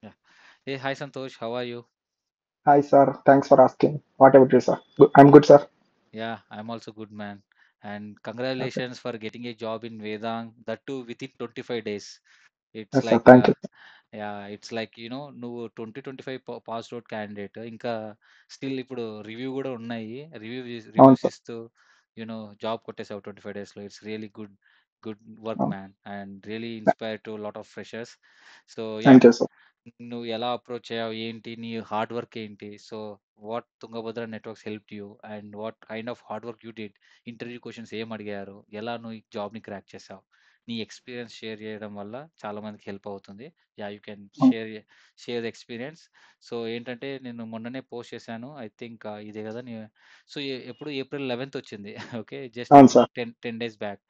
Yeah. Hey, hi Santosh, how are you? Hi, sir. Thanks for asking. What about you, sir? I'm good, sir. Yeah, I'm also good, man. And Okay. congratulations for getting a job in Vedang, that too within 25 days. It's Yes, sir. like, Thank you. yeah, it's like, నువ్వు 2025 passed out candidate ఇంకా still ఇప్పుడు review కూడా ఉన్నాయి. అవును, reviews sir. ఇస్తూ job కొట్టేసావు 25 డేస్లో. It's really good work అవును. Man and really inspire to lot of freshers. So yeah, thank you, sir. నువ్వు ఎలా అప్రోచ్ అయ్యావు ఏంటి నీ హార్డ్ వర్క్ ఏంటి so what Tungabhadra networks help you and what kind of hard work you did interview questions ఏం అడిగారు ఎలా నువ్వు ఈ జాబ్ని క్రాక్ చేసావు నీ ఎక్స్పీరియన్స్ షేర్ చేయడం వల్ల చాలా మందికి హెల్ప్ అవుతుంది యా యూ కెన్ అవును. షేర్ ద ఎక్స్పీరియన్స్ సో ఏంటంటే నేను మొన్ననే పోస్ట్ చేశాను ఐ థింక్ ఇదే కదా నీ సో ఎప్పుడు ఏప్రిల్ 11th వచ్చింది ఓకే జస్ట్ అవును, ఇప్పుడు సార్. టెన్ డేస్ బ్యాక్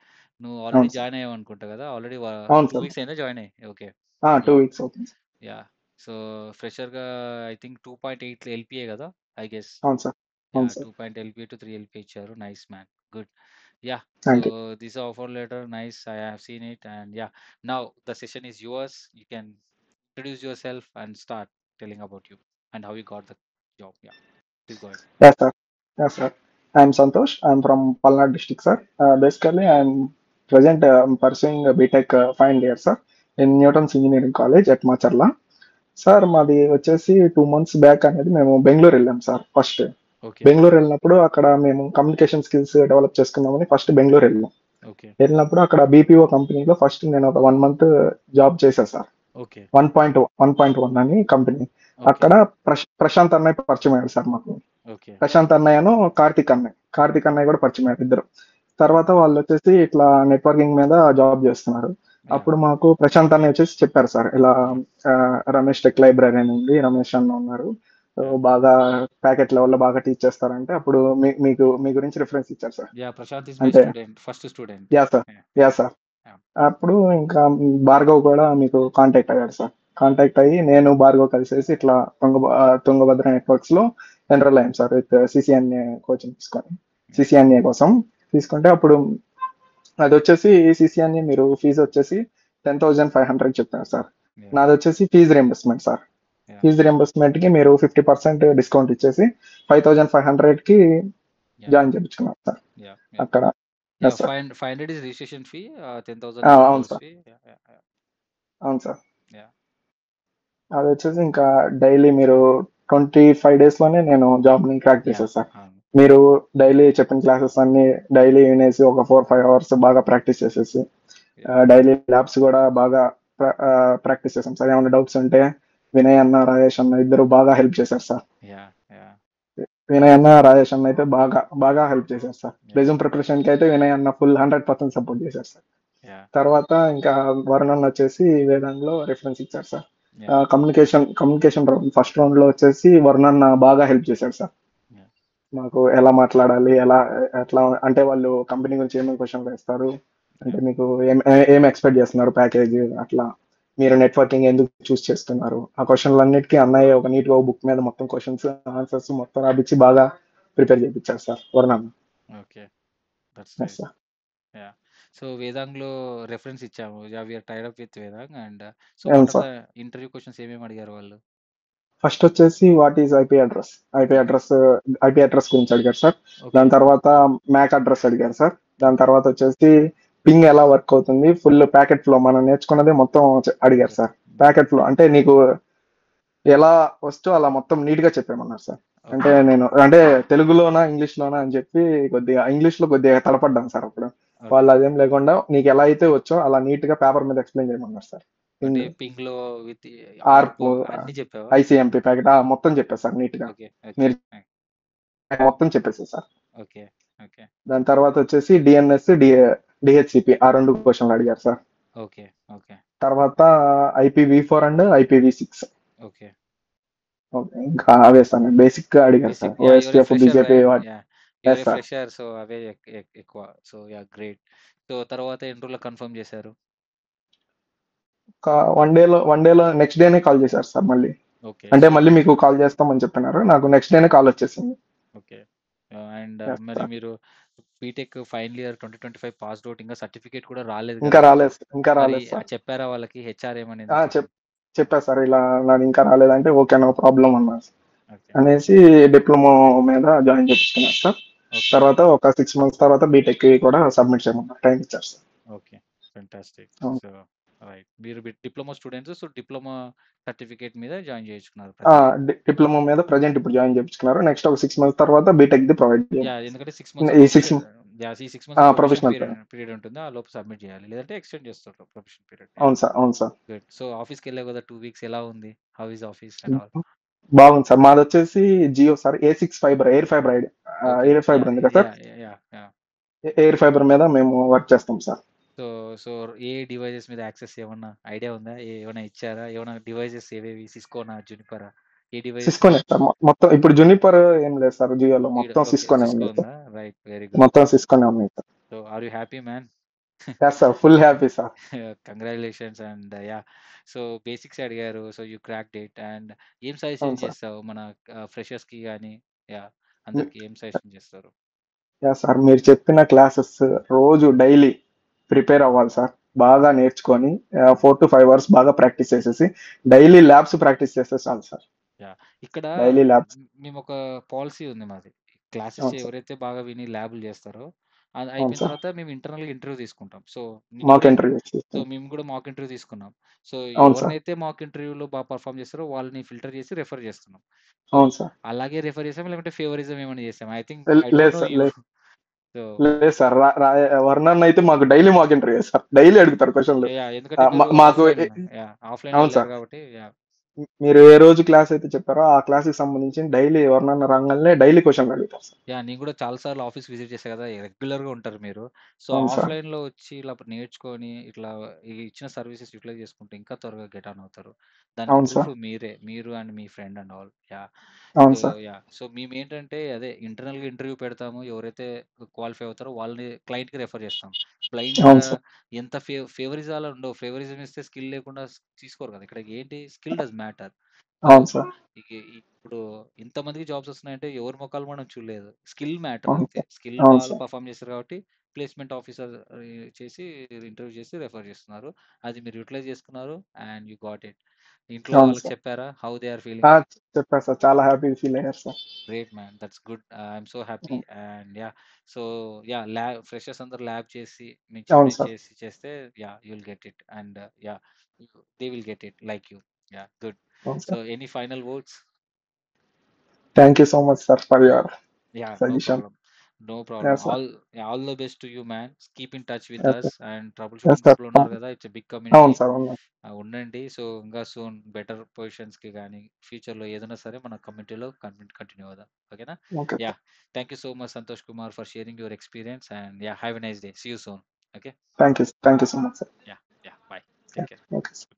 నువ్వు ఆల్రెడీ అవును, సార్. జాయిన్ అయ్యావు అనుకుంటా కదా ఆల్రెడీ అవును, టూ సార్. వీక్స్ అయినా జాయిన్ అయ్యి ఓకే 2 weeks అవుతుంది, సార్. యాహ్! సో, ఫ్రెషర్‌గా ఐ థింక్ 2.8 ఎల్‌పిఏ గదా! I guess. అవును, సార్. అవును, yeah! Sir. 2 LPA to 3 LPA ఇచ్చారు. Nice man. Good. Yeah! So, thank you. This offer letter nice. I have seen it and yeah! Now the session is yours. You can introduce yourself and start telling about you and how you got the job. Yeah! Please go ahead. Yes, sir. Yes, sir. I'm Santosh. I'm from Palnad district, sir. Basically, I'm present pursuing a BTech final year, sir, in Newton's Engineering College at Macharla. Sir మాది వచ్చేసి 2 months back అనేది మేము బెంగళూరు వెళ్ళాం sir first. Okay. Bengaluru వెళ్ళినప్పుడు అక్కడ మేము communication skills develop చేసుకుందామని first Bengaluru వెళ్ళాం. ఓకే. వెళ్ళినప్పుడు అక్కడ బీపీఓ కంపెనీలో ఫస్ట్ నేను ఒక 1 month జాబ్ చేశా సార్. ఓకే. 1.1 అని కంపెనీ. ఓకే. అక్కడ ప్రశాంత్ అన్నయ్య పరిచయం అయ్యాడు సార్ మాకు. ఓకే. ప్రశాంత్ అన్నయ్యను కార్తిక్ అన్నయ్య కూడా పరిచయం అయ్యారు ఇద్దరు. తర్వాత ఓకే. వాళ్ళు వచ్చేసి ఇట్లా నెట్వర్కింగ్ మీద జాబ్ చేస్తున్నారు. యాహ్! అప్పుడు మాకు ప్రశాంత్ అన్నయ్య వచ్చేసి చెప్పారు సార్ ఇలా యాహ్! రమేష్ టెక్ లైబ్రరీ అని ఉంది, రమేష్ అన్న ఉన్నారు, సో యాహ్! బాగా ప్యాకెట్ లెవెల్లో బాగా టీచ్ చేస్తారంటే అప్పుడు మీకు మీ గురించి రిఫరెన్స్ ఇచ్చారు sir. Yeah! Prashant is my అంటే student. First student. Ya sir. Yeah! Ya yeah! Sir. Yeah! అప్పుడు ఇంకా భార్గవ్ కూడా మీకు కాంటాక్ట్ అయ్యాడు సార్. కాంటాక్ట్ అయ్యి నేను భార్గవ్ కలిసేసి ఇట్లా తుంగభద్ర నెట్వర్క్స్ లో ఎన్రోల్ అయ్యాం సార్ విత్ సిసిఎన్ఏ కోచింగ్ తీసుకొని. యాహ్! సిసిఎన్ఏ కోసం తీసుకుంటే అప్పుడు అది వచ్చేసి సిసిఎన్ఏ మీరు ఫీజు వచ్చేసి 10,500 చెప్పారు సార్. యాహ్! నాది వచ్చేసి fees reimbursement sir. Yeah! Fees reimbursement కి మీరు 50% డిస్కౌంట్ ఇచ్చేసి 5,500 కి యాహ్! జాయిన్ చేయించుకున్నారు సార్ యాహ్! యాహ్! అక్కడ. Yeah! Yes sir. 500 is registration fee. 10,000 is అవును course sir. Fee. Yeah! Yeah! Yeah! అవును సార్. యాహ్! అది వచ్చేసి ఇంకా డైలీ మీరు 25 days లోనే నేను జాబ్ ని క్రాక్ యాహ్! చేశాను సార్. అవును. మీరు డైలీ చెప్పిన క్లాసెస్ అన్ని డైలీ వినేసి ఒక 4-5 hours బాగా ప్రాక్టీస్ చేసేసి యాహ్! డైలీ ల్యాబ్స్ కూడా బాగా ప్రాక్టీస్ చేసాం సార్. ఏమైనా డౌట్స్ ఉంటే వినయ్ అన్న రాజేష్ అన్న ఇద్దరు బాగా హెల్ప్ చేశారు సార్. యాహ్! యాహ్! వినయ్ అన్న రాజేష్ అన్న అయితే బాగా బాగా హెల్ప్ చేశారు సార్. యాహ్! రెజ్యూమ్ ప్రిపరేషన్ కి అయితే వినయ్ అన్న ఫుల్ 100% సపోర్ట్ చేశారు సార్. యాహ్! తర్వాత ఇంకా వరుణ్ అన్న వచ్చేసి వేదాంట్లో రిఫరెన్స్ ఇచ్చారు sir. Yeah! Communication round first round లో వచ్చేసి వరుణ్ అన్న బాగా హెల్ప్ చేశాడు సార్. యాహ్! మాకు ఎలా మాట్లాడాలి, ఎట్లా అంటే వాళ్ళు కంపెనీ గురించి ఏమేమి క్వశ్చన్లు వేస్తారు, అంటే యాహ్! మీకు ఏం ఎక్స్పెక్ట్ చేస్తున్నారు ప్యాకేజ్, అట్లా మీరు యాహ్! నెట్వర్కింగ్ ఎందుకు చూస్ చేస్తున్నారు, ఆ క్వశ్చన్లు అన్నిటికీ అన్నయ్య ఒక నీట్ గా బుక్ మీద మొత్తం క్వశ్చన్స్ ఆన్సర్స్ మొత్తం రాపిచ్చి బాగా ప్రిపేర్ చేయించారు సార్ వరుణ్ అన్న. Okay. That's is nice. Sir. Yeah! So, వేదాంగ్‌లో రెఫరెన్స్ ఇచ్చాము. Yeah! We are tied up with Vedang and so, అవును what are the sir. Interview questions ఏమేమి అడిగారు వాళ్ళు? ఫస్ట్ వచ్చేసి what is IP address, IP okay. Address IP address గురించి అడిగారు sir. Okay. దాని తర్వాత మ్యాక్ అడ్రస్ అడిగారు సార్. దాని ఓకే. తర్వాత వచ్చేసి పింగ్ ఎలా వర్క్ అవుతుంది, ఫుల్ ప్యాకెట్ ఫ్లో మనం నేర్చుకున్నదే మొత్తం అడిగారు yeah! Sir. Yeah! Packet flow అంటే నీకు ఎలా వస్తూ అలా మొత్తం నీట్ గా చెప్పేమన్నారు సార్. అంటే ఓకే. నేను అంటే తెలుగులోనా ఇంగ్లీష్ లోనా అని చెప్పి కొద్దిగా ఇంగ్లీష్ లో కొద్దిగా తడపడ్డాను సార్ అప్పుడు. ఓకే. వాళ్ళు అదేం లేకుండా నీకు ఎలా అయితే వచ్చో అలా నీట్ గా పేపర్ మీద ఎక్స్ప్లెయిన్ చేయమన్నారు సార్. అంటే పింగ్, పింగ్‌లో విత్ ఆర్ప్, ఆర్ప్ అన్నీ చెప్పావా? ఐసీఎంపీ ప్యాకెట్ మొత్తం చెప్పారు సార్ నీట్ గా. ఓకే. ఓకే. మీరు మొత్తం చెప్పేసి సార్. ఓకే. ఓకే. దాని తర్వాత వచ్చేసి డిఎన్ఎస్ డిహెచ్సిపి ఆ 2 క్వశ్చన్లు అడిగారు సార్. ఓకే. ఓకే. తర్వాత IPv4 and IPv6. Okay. Okay. ఇంకా అవే సార్ బేసిక్ గా అడిగారు sir. Basic yeah! You are a OSPF fresher BJP right? Yeah! You are as a sir. Fresher so, అవే ఎక్కువ. So, yeah! గ్రేట్. సో, తర్వాత ఎన్ని రోజుల్లో confirm చేశారు? వన్ డేలో నెక్స్ట్ డేనే కాల్ చేశారు సార్ మళ్ళీ. ఓకే. అంటే సో, మళ్ళీ మీకు కాల్ చేస్తామని చెప్పినారు, నాకు నెక్స్ట్ డేనే కాల్ వచ్చేసింది. ఓకే. అండ్ ఎస్ మరి సార్. మీరు BTech final year 2025 passed out ఇంకా సర్టిఫికేట్ కూడా రాలేదు ఇంకా కదా! రాలేదు, ఇంకా మరి రాలేదు సార్. చెప్పారా వాళ్ళకి? హెచ్ఆర్ ఏమనింది ఆ, చెప్పండి? చెప్పా సార్ ఇలా నాది ఇంకా రాలేదంటే ఓకే నో ప్రాబ్లం అన్నారు. ఓకే. అనేసి డిప్లొమా మీద జాయిన్ చేపించుకున్నారు సార్. ఓకే. తర్వాత ఒక 6 మంత్స్ తర్వాత బీటెక్ కూడా సబ్మిట్ చేయమన్నారు. టైం ఇచ్చారు సార్. ఓకే. ఫెంటాస్టిక్. అవును. So, right. మీరు diploma students. So, diploma certificate మీద జాయిన్ చేయించుకున్నారు ఆ! ప్రజెంట్. డిప్లొమా మీద ప్రెజెంట్ ఇప్పుడు జాయిన్ చేపించుకున్నారు. నెక్స్ట్ ఒక 6 మంత్స్ తర్వాత బీటెక్‌ది ప్రొవైడ్ చేయాలి. యాహ్! ఎందుకంటే 6 మంత్స్ ఈ 6 ఈ 6 months probation professional period training. Period ఉంటుంది. ఆ లోపు సబ్మిట్ చేయాలి. లేదంటే ఎక్స్‌టెండ్ చేస్తారు ప్రొబేషన్ పీరియడ్. యాహ్! అవును సార్. అవును సార్. గుడ్. సో, ఆఫీస్‌కెళ్ళావు కదా! 2 వీక్స్ ఎలా ఉంది? How is office and all? బాగుంది సార్. మాదొచ్చేసి జియో సార్. ఏ6 fibre air fibre okay. Air fibre yeah! ఉంది కదా sir. Yeah! Yeah! Yeah! Air fibre మీద మేము వర్క్ చేస్తాం సార్. సో, సో ఏ డివైసెస్ మీద యాక్సెస్ ఏమన్నా ఐడియా ఉందా? ఏమన్నా ఇచ్చారా? ఏమన్నా డివైసెస్ ఏవేవి? సిస్కోనా? జునిపరా? ఏ డివైసెస్ సిస్కోనే సార్. మొత్తం ఇప్పుడు జునిపర్ ఏం లేదు సార్ జియోలో. మొత్తం ఓకే. సిస్కోనే సిస్కో ఉంది సార్. ఉందా? రైట్. Very good. మొత్తం సిస్కోనే ఉన్నాయి sir. So, are you happy man? Yes sir. Full happy sir. Congratulations and yeah! So, basics అడిగారు. So, you cracked it and ఏం అవును సజెషన్ సార్. చేస్తావు మన ఫ్రెషర్స్‌కి గాని యాహ్! అందరికి ఏం సజెషన్ చేస్తారు? యాహ్! సార్. మీరు చెప్పిన క్లాసెస్ రోజు డైలీ ప్రిపేర్ అవ్వాలి సార్. బాగా నేర్చుకొని 4-5 అవర్స్ బాగా ప్రాక్టీస్ చేసేసి డైలీ ల్యాబ్స్ ప్రాక్టీస్ చేస్తే చాలు సార్. యాహ్! ఇక్కడ డైలీ ల్యాబ్స్. మేమొక పాలిసీ ఉంది మాది. క్లాసెస్ అవును సార్. ఎవరైతే బాగా విని ల్యాబులు చేస్తారో, అది అవును అయిపోయిన సార్. తర్వాత మేము ఇంటర్నల్‌గా ఇంటర్వ్యూ తీసుకుంటాం. సో, మాక్ ఇప్పుడే ఇంటర్వ్యూ సో, చేస్తాం. మేము కూడా మాక్ ఇంటర్వ్యూ తీసుకున్నాం. సో, అవును సార్. ఎవరినైతే మాక్ ఇంటర్వ్యూలో పర్ఫార్మ్ చేస్తారో వాళ్ళని ఫిల్టర్ చేసి రిఫర్ చేస్తున్నాం. సో, అవును సార్. అలాగే రిఫర్ చేసామా? లేకపోతే ఫేవరిజం ఏమైనా చేసామా? ఐ లేదు డోంట్ నో సార్. యూ. లేదు. సో, లేదు సార్. వర్ణన్ అయితే మాకు daily mock interview sir. Daily అడుగుతారు క్వెషన్‌లు. యాహ్! ఎందుకంటే మీరు మాకు ఆఫ్‌లైన్ అవును ఎళ్లారు సార్. కాబట్టి యాహ్! మీరు ఏ రోజు క్లాస్ అయితే చెప్పారో ఆ క్లాస్‌కి సంబంధించి డైలీ ఎవరినన్నా రాంగాల్నే డైలీ క్వెషన్‌లు అడుగుతారు సార్. యాహ్! నేను కూడా చాలా సార్లు ఆఫీస్ విజిట్ చేశా కదా! రెగ్యులర్‌గా ఉంటారు మీరు. సో, అవును సార్. ఆఫ్‌లైన్‌లో వచ్చి ఇలా నేర్చుకొని ఇట్లా ఈ ఇచ్చిన సర్వీసెస్ యుటిలైజ్ చేసుకుంటే ఇంకా త్వరగా గెట్ ఆన్ అవుతారు. దానికి అవును ప్రూఫ్ సార్. మీరే. మీరు and me friend and all. Yeah! అవును సో, సార్. యాహ్! సో, మేమేంటంటే అదే ఇంటర్నల్‌గా ఇంటర్వ్యూ పెడతాము. ఎవరైతే క్వాలిఫై అవుతారో వాళ్ళని క్లయింట్‌కి రిఫర్ చేస్తాం. బ్లైండ్‌గా అవును సార్. ఎంత ఫేవరిజాలు ఉండవు. ఫేవరిజం ఇస్తే స్కిల్ లేకుండా తీసుకోరు కదా! ఇక్కడ ఏంటి స్కిల్ డస్ మ్యాటర్. సో, అవును సార్. ఇగ ఇప్పుడు ఇంతమందికి జాబ్స్ వస్తున్నాయంటే ఎవరి మొఖాలు మనం చూడలేదు. స్కిల్ మ్యాటర్ అవును అంతే. సార్. స్కిల్ అవును వాళ్ళు సార్. పర్ఫార్మ్ చేస్తారు కాబట్టి ప్లేస్‌మెంట్ ఆఫీసర్ చేసి ఇంటర్వ్యూ చేసి రిఫర్ చేస్తున్నారు. అది మీరు యుటిలైజ్ చేసుకున్నారు అండ్ యూ గాట్ ఇట్. ఇంట్లో అవును వాళ్ళకి సార్. చెప్పారా? How they are ah! Feeling? చెప్పారు సార్. చాలా హ్యాపీగా ఫీల్ అయ్యారు sir. Great man. That's good. I'm so happy hmm. And yeah! So yeah! Freshers అందరూ ల్యాబ్ చేసి మేము అవును చెప్పినవి సార్. చేస్తే yeah! You will get it and yeah! They will get it like you. Yeah! Good. అవును so sir. Any final words? Thank you so much sir for your Yeah, no suggestion. problem. No problem. Yeah! Sir. All the best to you, man. Keep in touch with yeah! us sir. and trouble yeah! shooting sir. group లో ఉన్నారు కదా. It's big అవును community. Sir. అవును. ఉండండి. So ఇంకా soon better positions కి కానీ future లో ఏదైనా సరే మన కమ్యూనిటీలో కంటిన్యూ అవుదాం. ఓకేనా? Okay ya. Sir. Thank you so much Santosh Kumar for sharing your experience and ya have a nice day. See you soon. Okay. Thank you. Thank you so much sir. Ya. Ya. Bye. Take yeah! Care. Okay sir.